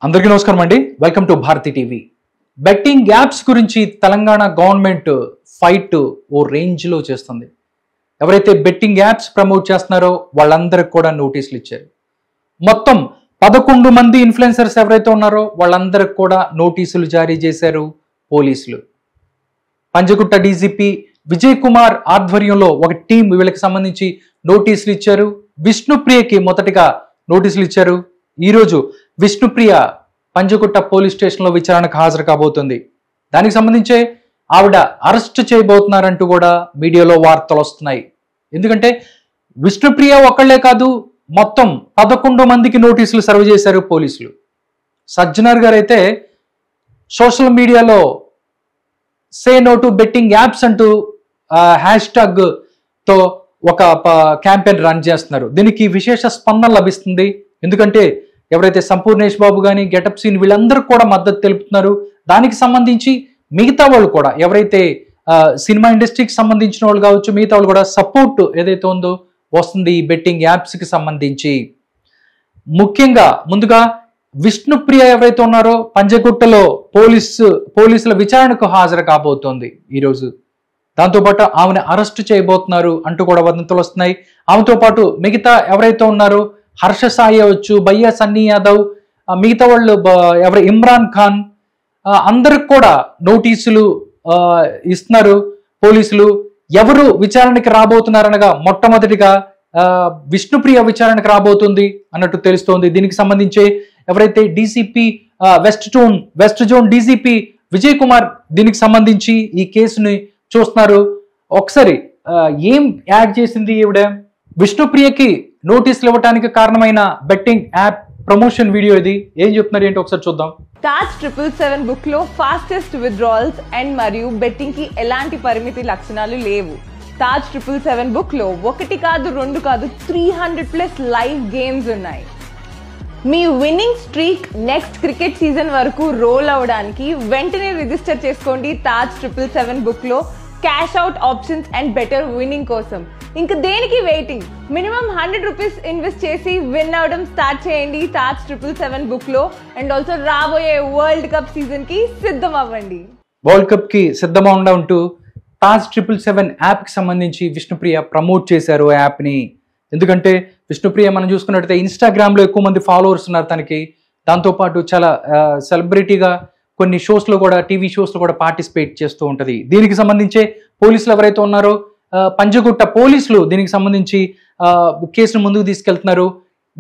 అందరికీ నమస్కారం అండి. Welcome to Bharati TV. Betting apps గురించి తెలంగాణ గవర్నమెంట్ ఫైట్ ఓ రేంజ్లో చేస్తుంది. ఎవరైతే బెట్టింగ్ యాప్స్ ప్రమోట్ చేస్తున్నారో వాళ్ళందరికి కూడా నోటీసులు ఇచ్చారు. మొత్తం 11 మంది ఇన్ఫ్లుయెన్సర్స్ ఎవరైతే ఉన్నారో వాళ్ళందరికి కూడా నోటీసులు జారీ చేశారు పోలీసులు. పంజగుట్ట డీజీపీ విజయ్ కుమార్ ఆధ్వర్యంలో ఒక టీం వీళ్ళకి సంబంధించి నోటీసులు ఇచ్చారు. విష్ణుప్రియకి మొదటిగా నోటీసులు ఇచ్చారు. ఈరోజు విష్ణుప్రియ పంజగుట్ట పోలీస్ స్టేషన్లో విచారణకు హాజరు కాబోతుంది. దానికి సంబంధించే ఆవిడ అరెస్ట్ చేయబోతున్నారంటూ కూడా మీడియాలో వార్తలు వస్తున్నాయి. ఎందుకంటే విష్ణుప్రియ ఒక్కళ్లే కాదు, మొత్తం 11 మందికి నోటీసులు సర్వ్ చేశారు పోలీసులు. సజ్జనర్ గారు అయితే సోషల్ మీడియాలో say no to betting apps అంటూ హ్యాష్ ట్యాగ్ తో ఒక క్యాంపెయిన్ రన్ చేస్తున్నారు. దీనికి విశేష స్పందన లభిస్తుంది. ఎందుకంటే ఎవరైతే సంపూర్ణేష్ బాబు కానీ గెటప్ సీన్ వీళ్ళందరూ కూడా మద్దతు తెలుపుతున్నారు. దానికి సంబంధించి మిగతా వాళ్ళు కూడా ఎవరైతే సినిమా ఇండస్ట్రీకి సంబంధించిన వాళ్ళు కావచ్చు, మిగతా వాళ్ళు కూడా సపోర్ట్ ఏదైతే ఉందో వస్తుంది ఈ బెట్టింగ్ యాప్స్కి సంబంధించి. ముఖ్యంగా ముందుగా విష్ణుప్రియ ఎవరైతే ఉన్నారో పంజగుట్టలో పోలీసుల విచారణకు హాజరు కాబోతోంది ఈరోజు. దాంతోపాటు ఆమెను అరెస్టు చేయబోతున్నారు అంటూ కూడా వదంతులు వస్తున్నాయి. ఆమెతో పాటు మిగతా ఎవరైతే ఉన్నారో హర్ష సాయి అవచ్చు, బయ్యా సన్నీ యాదవ్, మిగతా వాళ్ళు ఎవరు ఇమ్రాన్ ఖాన్, అందరికి కూడా నోటీసులు ఇస్తున్నారు పోలీసులు. ఎవరు విచారణకి రాబోతున్నారనగా మొట్టమొదటిగా విష్ణుప్రియ విచారణకు రాబోతుంది అన్నట్టు తెలుస్తోంది. దీనికి సంబంధించి ఎవరైతే DCP west zone DCP Vijay Kumar దీనికి సంబంధించి ఈ కేసుని చూస్తున్నారు. ఒకసారి ఏం యాడ్ చేసింది ఈవిడ? విష్ణుప్రియకి నోటీసులు ఇవ్వడానికి కారణమైన బెట్టింగ్ యాప్ ప్రమోషన్ వీడియో ఇది. ఏం చెప్తున్నారు ఏంటి ఒకసారి చూద్దాం. తాజ్ 777 బుక్ లో ఫాస్టెస్ట్ విత్డ్రావల్స్ అండ్ మరియు బెట్టింగ్ కి ఎలాంటి పరిమితి లక్షణాలు లేవు. తాజ్ 777 బుక్ లో 1 కాదు 2 కాదు 300+ లైవ్ గేమ్స్ ఉన్నాయి. మీ winning streak next cricket season వరకు రోల్ అవడానికి వెంటనే రిజిస్టర్ చేసుకోండి తాజ్ 777 బుక్ లో cash out options and better winning కోసం. ఇంకా దేనికి వెయిటింగ్? మినిమం 100 రూపీస్ ఇన్వెస్ట్ చేసి విన్ అవడం స్టార్ట్ చేయండి తాజ్ 777 బుక్ లో. అండ్ ఆల్సో రాబోయే వరల్డ్ కప్ సీజన్ కి సిద్ధం అవ్వండి. వరల్డ్ కప్ కి సిద్ధంగా ఉంటూ తాజ్ 777 యాప్ కి సంబంధించి విష్ణుప్రియ ప్రమోట్ చేశారు యాప్ ని. ఎందుకంటే విష్ణుప్రియ మనం చూసుకున్నట్టయితే ఇన్స్టాగ్రామ్ లో ఎక్కువ మంది ఫాలోవర్స్ ఉన్నారు తనకి. దాంతోపాటు చాలా సెలబ్రిటీగా కొన్ని షోస్ లో కూడా, టీవీ షోస్ లో కూడా పార్టిసిపేట్ చేస్తూ ఉంటది. దీనికి సంబంధించే పోలీసులు ఎవరైతే ఉన్నారో పంజగుట్ట పోలీసులు దీనికి సంబంధించి కేసును ముందుకు తీసుకెళ్తున్నారు.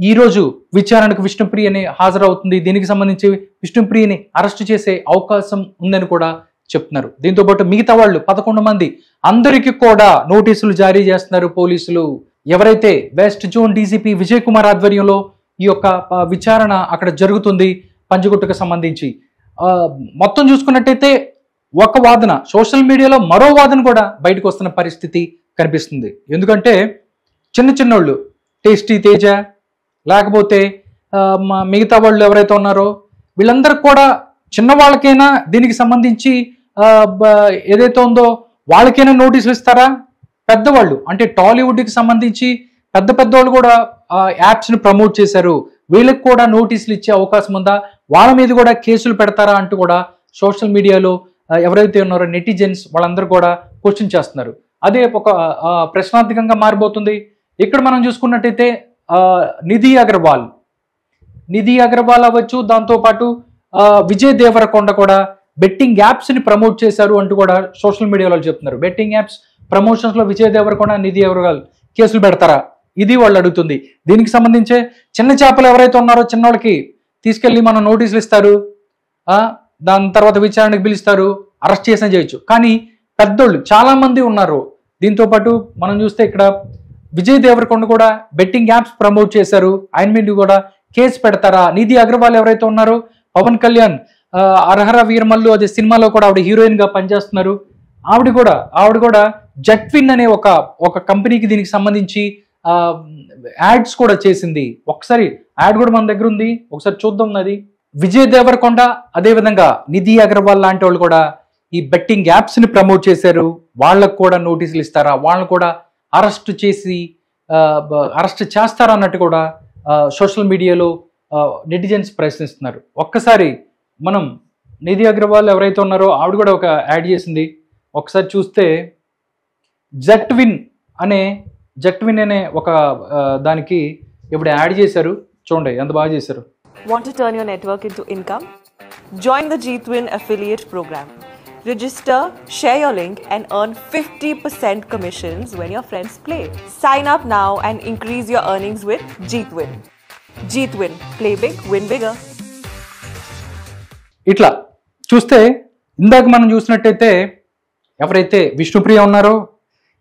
ఈ రోజు విచారణకు విష్ణుప్రియని హాజరవుతుంది. దీనికి సంబంధించి విష్ణుప్రియని అరెస్ట్ చేసే అవకాశం ఉందని కూడా చెప్తున్నారు. దీంతో పాటు మిగతా వాళ్ళు 11 మంది అందరికీ కూడా నోటీసులు జారీ చేస్తున్నారు పోలీసులు. ఎవరైతే west zone DCP Vijay Kumar ఆధ్వర్యంలో ఈ యొక్క విచారణ అక్కడ జరుగుతుంది పంజగుట్టకు సంబంధించి. మొత్తం చూసుకున్నట్టయితే ఒక వాదన, సోషల్ మీడియాలో మరో వాదన కూడా బయటకు వస్తున్న పరిస్థితి కనిపిస్తుంది. ఎందుకంటే చిన్నోళ్ళు టేస్టీ తేజ లేకపోతే మిగతా వాళ్ళు ఎవరైతే ఉన్నారో వీళ్ళందరికీ కూడా చిన్నవాళ్ళకైనా దీనికి సంబంధించి ఏదైతే ఉందో వాళ్ళకైనా నోటీసులు ఇస్తారా? పెద్దవాళ్ళు అంటే టాలీవుడ్కి సంబంధించి పెద్ద వాళ్ళు కూడా యాప్స్ని ప్రమోట్ చేశారు, వీళ్ళకి కూడా నోటీసులు ఇచ్చే అవకాశం ఉందా? వాళ్ళ మీద కూడా కేసులు పెడతారా అంటూ కూడా సోషల్ మీడియాలో ఎవరైతే ఉన్నారో నెటిజన్స్ వాళ్ళందరూ కూడా క్వశ్చన్ చేస్తున్నారు. అదే ఒక ప్రశ్నార్థకంగా మారిపోతుంది. ఇక్కడ మనం చూసుకున్నట్టయితే నిధి అగర్వాల్ అవ్వచ్చు, దాంతోపాటు విజయ్ దేవరకొండ కూడా బెట్టింగ్ యాప్స్ని ప్రమోట్ చేశారు అంటూ కూడా సోషల్ మీడియాలో చెప్తున్నారు. బెట్టింగ్ యాప్స్ ప్రమోషన్స్లో విజయ్ దేవరకొండ, నిధి అగర్వాల్ కేసులు పెడతారా? ఇది వాళ్ళు అడుగుతుంది. దీనికి సంబంధించే చిన్న చేపలు ఎవరైతే ఉన్నారో చిన్నోళ్ళకి తీసుకెళ్ళి మనం నోటీసులు ఇస్తారు, దాని తర్వాత విచారణకు పిలుస్తారు, అరెస్ట్ చేసినా చేయొచ్చు. కానీ పెద్దోళ్ళు చాలా మంది ఉన్నారు. దీంతో పాటు మనం చూస్తే ఇక్కడ విజయ్ దేవరకొండ కూడా బెట్టింగ్ యాప్స్ ప్రమోట్ చేశారు, ఆయన మీద కూడా కేసు పెడతారా? నిధి అగర్వాల్ ఎవరైతే ఉన్నారో పవన్ కళ్యాణ్ అర్హర వీరమల్లు అదే సినిమాలో కూడా ఆవిడ హీరోయిన్ గా పనిచేస్తున్నారు. ఆవిడ కూడా జెట్విన్ అనే ఒక కంపెనీకి దీనికి సంబంధించి యాడ్స్ కూడా చేసింది. ఒకసారి యాడ్ కూడా మన దగ్గర ఉంది, ఒకసారి చూద్దాం. అది విజయ్ దేవరకొండ అదేవిధంగా నిధి అగర్వాల్ లాంటి వాళ్ళు కూడా ఈ బెట్టింగ్ యాప్స్ ని ప్రమోట్ చేశారు. వాళ్ళకు కూడా నోటీసులు ఇస్తారా? వాళ్ళని కూడా అరెస్ట్ చేస్తారన్నట్టు కూడా సోషల్ మీడియాలో నెటిజన్స్ ప్రశ్నిస్తున్నారు. ఒక్కసారి మనం నిధి అగర్వాల్ ఎవరైతే ఉన్నారో ఆవిడ కూడా ఒక యాడ్ చేసింది. ఒకసారి చూస్తే జెట్విన్ అనే ఒక దానికి ఇప్పుడు యాడ్ చేశారు. చూడండి ఎంత బాగా చేశారు. Want to turn your network into income? Join the G-Twin affiliate program. Register, share your link and earn 50% commissions when your friends play. Sign up now and increase your earnings with G-Twin. G-Twin, play big, win bigger. ఇట్లా చూస్తే ఇందాక మనం చూసినట్టయితే ఎవరైతే విష్ణుప్రియ ఉన్నారో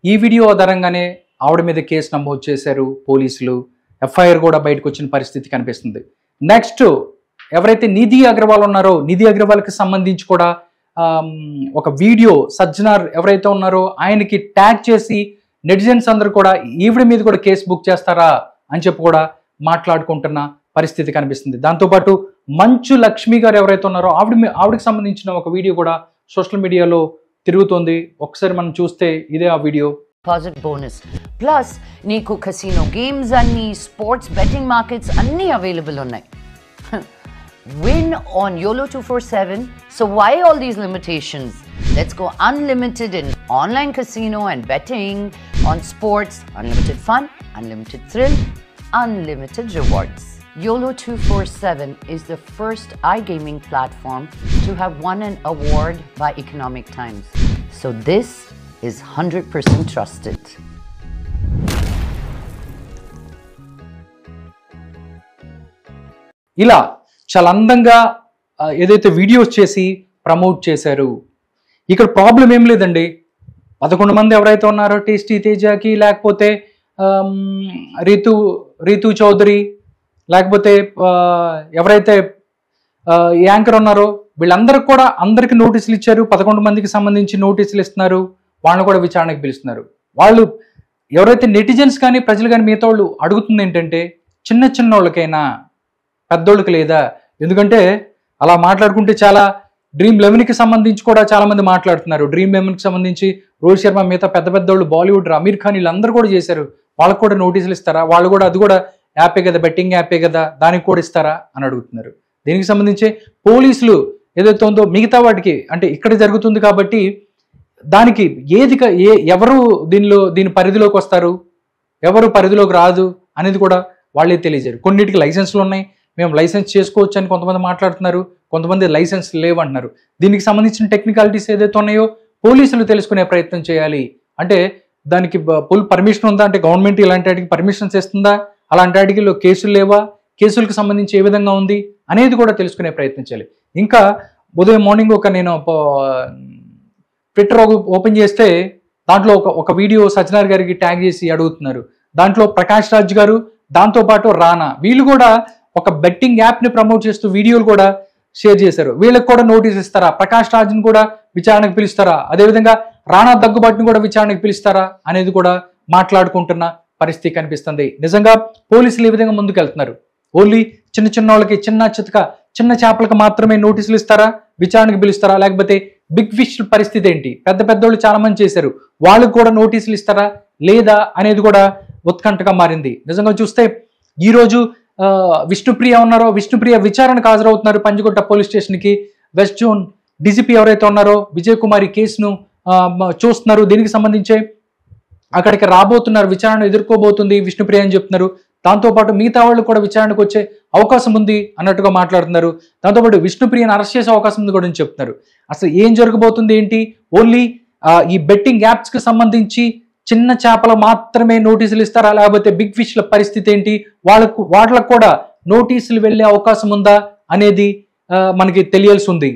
ఈ video ఆధారంగానే ఆవిడ మీద కేసు నమోదు చేశారు పోలీసులు. ఎఫ్ఐఆర్ కూడా బయటకు వచ్చిన పరిస్థితి కనిపిస్తుంది. నెక్స్ట్ ఎవరైతే నిధి అగర్వాల్ ఉన్నారో నిధి అగర్వాల్కి సంబంధించి కూడా ఒక వీడియో సజ్జనార్ ఎవరైతే ఉన్నారో ఆయనకి ట్యాగ్ చేసి నెటిజన్స్ అందరూ కూడా ఈవిడ మీద కూడా కేసు బుక్ చేస్తారా అని చెప్పి కూడా మాట్లాడుకుంటున్న పరిస్థితి కనిపిస్తుంది. దాంతోపాటు మంచు లక్ష్మి గారు ఎవరైతే ఉన్నారో ఆవిడకి సంబంధించిన ఒక వీడియో కూడా సోషల్ మీడియాలో తిరుగుతోంది. ఒకసారి మనం చూస్తే ఇదే ఆ వీడియో. డిపాజిట్ బోనస్ ప్లస్ నీకు కసినో గేమ్స్ అన్ని స్పోర్ట్స్ బెట్టింగ్ మార్కెట్స్ అన్నీ అవైలబుల్ ఉన్నాయి. Win on YOLO 247. So why all these limitations? Let's go unlimited in online casino and betting, on sports, unlimited fun, unlimited thrill, unlimited rewards. YOLO 247 is the first iGaming platform to have won an award by Economic Times. So this is 100% trusted. ఇలా చాలా అందంగా ఏదైతే videos చేసి promote చేశారు. ఇక్కడ problem ఏం లేదండి. 11 మంది ఎవరైతే ఉన్నారో టేస్టీ తేజకి, లేకపోతే రీతు చౌదరి, లేకపోతే ఎవరైతే యాంకర్ ఉన్నారో వీళ్ళందరికీ కూడా అందరికి నోటీసులు ఇచ్చారు. 11 మందికి సంబంధించి నోటీసులు ఇస్తున్నారు. వాళ్ళని కూడా విచారణకు పిలుస్తున్నారు. వాళ్ళు ఎవరైతే నెటిజన్స్ కానీ ప్రజలు కానీ మిగతా వాళ్ళు అడుగుతుంది ఏంటంటే చిన్న వాళ్ళకైనా పెద్దోళ్ళకి లేదా? ఎందుకంటే అలా మాట్లాడుకుంటే చాలా Dream11కి సంబంధించి కూడా చాలా మంది మాట్లాడుతున్నారు. Dream11కి సంబంధించి రోహిత్ శర్మ మిగతా పెద్దోళ్ళు బాలీవుడ్ అమీర్ ఖాన్ వీళ్ళందరూ కూడా చేశారు. వాళ్ళకు కూడా నోటీసులు ఇస్తారా? వాళ్ళు కూడా అది కూడా యాపే కదా, బెట్టింగ్ యాపే కదా, దానికి కూడా ఇస్తారా అని అడుగుతున్నారు. దీనికి సంబంధించి పోలీసులు ఏదైతే ఉందో మిగతా వాటికి అంటే ఇక్కడ జరుగుతుంది కాబట్టి దానికి ఎవరు దీని పరిధిలోకి వస్తారు, ఎవరు పరిధిలోకి రాదు అనేది కూడా వాళ్ళే తెలియజేయరు. కొన్నిటికి లైసెన్స్లు ఉన్నాయి, మేము లైసెన్స్ చేసుకోవచ్చు అని కొంతమంది మాట్లాడుతున్నారు, కొంతమంది లైసెన్స్ లేవంటున్నారు. దీనికి సంబంధించిన టెక్నికాలిటీస్ ఏదైతే ఉన్నాయో పోలీసులు తెలుసుకునే ప్రయత్నం చేయాలి. అంటే దానికి ఫుల్ పర్మిషన్ ఉందా, అంటే గవర్నమెంట్ ఇలాంటి వాటికి పర్మిషన్స్ ఇస్తుందా, అలాంటి వాటికి కేసులు లేవా, కేసులకు సంబంధించి ఏ విధంగా ఉంది అనేది కూడా తెలుసుకునే ప్రయత్నం చేయాలి. ఇంకా ఉదయం మార్నింగ్ నేను ట్విట్టర్ ఓపెన్ చేస్తే దాంట్లో ఒక వీడియో సజ్జనార్ గారికి ట్యాగ్ చేసి అడుగుతున్నారు. దాంట్లో ప్రకాష్ రాజ్ గారు, దాంతోపాటు రానా, వీళ్ళు కూడా ఒక బెట్టింగ్ యాప్ని ప్రమోట్ చేస్తూ వీడియోలు కూడా షేర్ చేశారు. వీళ్ళకి కూడా నోటీస్ ఇస్తారా? ప్రకాష్ రాజ్ని కూడా విచారణకు పిలుస్తారా? అదేవిధంగా రానా దగ్గుబాటుని కూడా విచారణకు పిలుస్తారా అనేది కూడా మాట్లాడుకుంటున్న పరిస్థితి కనిపిస్తుంది. నిజంగా పోలీసులు ఈ విధంగా ముందుకెళ్తున్నారు. ఓన్లీ చిన్న వాళ్ళకి చిన్న చేపలకు మాత్రమే నోటీసులు ఇస్తారా, విచారణకు పిలుస్తారా? లేకపోతే బిగ్ ఫిష్ పరిస్థితి ఏంటి? పెద్దోళ్ళు చాలా మంది చేశారు, వాళ్ళకు కూడా నోటీసులు ఇస్తారా లేదా అనేది కూడా ఉత్కంఠగా మారింది. నిజంగా చూస్తే ఈరోజు విష్ణుప్రియ ఉన్నారో, విష్ణుప్రియ విచారణకు హాజరవుతున్నారు పంజగుట్ట పోలీస్ స్టేషన్కి. వెస్ట్ జోన్ డీజీపీ ఎవరైతే ఉన్నారో విజయ్ కుమారి కేసును చూస్తున్నారు. దీనికి సంబంధించే అక్కడికి రాబోతున్నారు, విచారణ ఎదుర్కోబోతుంది విష్ణుప్రియ అని చెప్తున్నారు. దాంతోపాటు మిగతా వాళ్ళు కూడా విచారణకు వచ్చే అవకాశం ఉంది అన్నట్టుగా మాట్లాడుతున్నారు. దాంతోపాటు విష్ణుప్రియను అరెస్ట్ చేసే అవకాశం ఉంది కూడా చెప్తున్నారు. అసలు ఏం జరగబోతుంది ఏంటి? ఓన్లీ ఈ బెట్టింగ్ యాప్స్కి సంబంధించి చిన్న చేపలు మాత్రమే నోటీసులు ఇస్తారా, లేకపోతే బిగ్ ఫిష్ల పరిస్థితి ఏంటి, వాళ్ళకు కూడా నోటీసులు వెళ్ళే అవకాశం ఉందా అనేది మనకి తెలియాల్సి ఉంది.